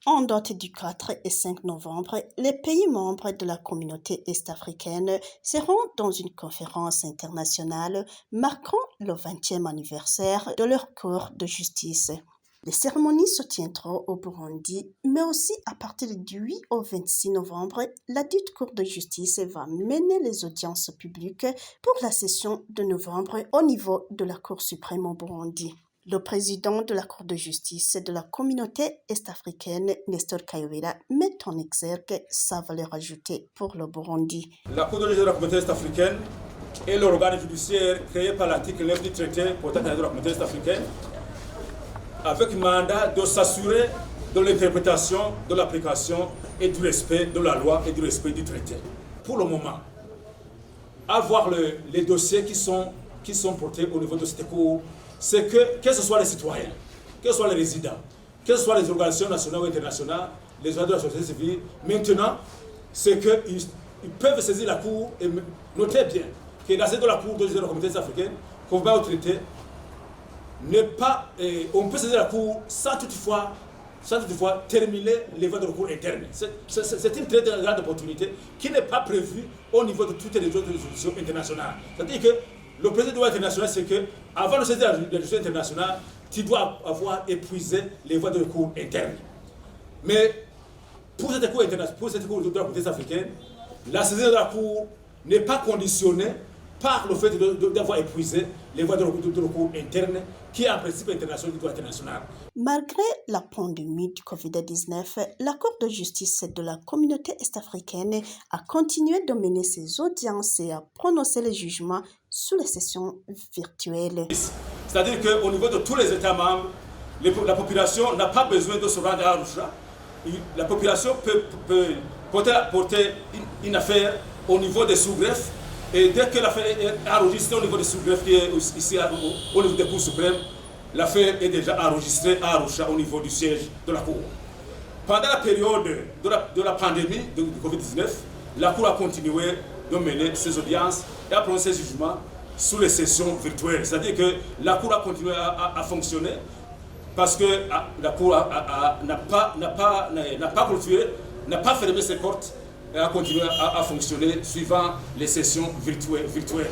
En date du 4 et 5 novembre, les pays membres de la communauté est-africaine seront dans une conférence internationale marquant le 20e anniversaire de leur Cour de justice. Les cérémonies se tiendront au Burundi, mais aussi à partir du 8 au 26 novembre, la dite Cour de justice va mener les audiences publiques pour la session de novembre au niveau de la Cour suprême au Burundi. Le président de la Cour de justice de la communauté est-africaine, Nestor Kayobera, met en exergue sa valeur ajoutée pour le Burundi. La Cour de justice de la communauté est-africaine est l'organe judiciaire créé par l'article 9 du traité portant de la communauté est-africaine avec mandat de s'assurer de l'interprétation, de l'application et du respect de la loi et du respect du traité. Pour le moment, avoir les dossiers qui sont portés au niveau de cette Cour, c'est que ce soit les citoyens, que ce soit les résidents, que ce soit les organisations nationales ou internationales, les organisations de la société civile, maintenant, c'est qu'ils peuvent saisir la Cour et notez bien que dans cette de la Cour de la communauté africaine, conformément au traité, on peut saisir la Cour sans toutefois terminer les voies de recours internes. C'est une très grande opportunité qui n'est pas prévue au niveau de toutes les autres juridictions internationales. C'est-à-dire que le principe du droit international, c'est qu'avant de saisir la juridiction internationale, tu dois avoir épuisé les voies de recours internes. Mais pour cette Cour de la communauté africaine, la saisine de la Cour n'est pas conditionnée par le fait d'avoir épuisé les voies de recours internes, qui est en principe international du droit international. Malgré la pandémie du Covid-19, la Cour de justice de la communauté est-africaine a continué de mener ses audiences et à prononcer les jugements sous les sessions virtuelles. C'est-à-dire qu'au niveau de tous les États membres, la population n'a pas besoin de se rendre à Arusha. La population peut porter une affaire au niveau des sous-greffes. Et dès que l'affaire est enregistrée au niveau des sous-greffes, qui est ici au niveau des cours suprêmes, l'affaire est déjà enregistrée à Arusha au niveau du siège de la Cour. Pendant la période de la pandémie du Covid-19, la Cour a continué de mener ses audiences et à prononcer ses jugements sous les sessions virtuelles. C'est-à-dire que la Cour a continué à fonctionner parce que la Cour n'a pas clôturé, n'a pas fermé ses portes et a continué à fonctionner suivant les sessions virtuelles.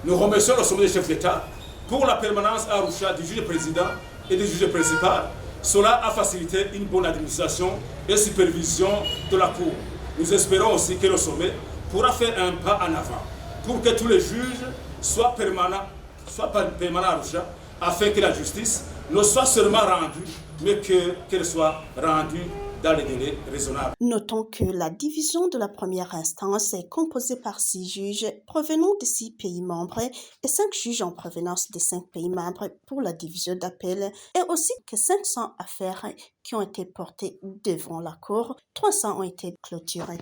Nous remercions le sommet des chefs d'État pour la permanence à Arusha du juge président et du juge principal. Cela a facilité une bonne administration et supervision de la Cour. Nous espérons aussi que le sommet pourra faire un pas en avant pour que tous les juges soient permanents à Arusha, afin que la justice ne soit seulement rendue, mais qu'elle soit rendue dans les délais raisonnables. Notons que la division de la première instance est composée par 6 juges provenant de 6 pays membres et 5 juges en provenance des 5 pays membres pour la division d'appel, et aussi que 500 affaires qui ont été portées devant la Cour, 300 ont été clôturées.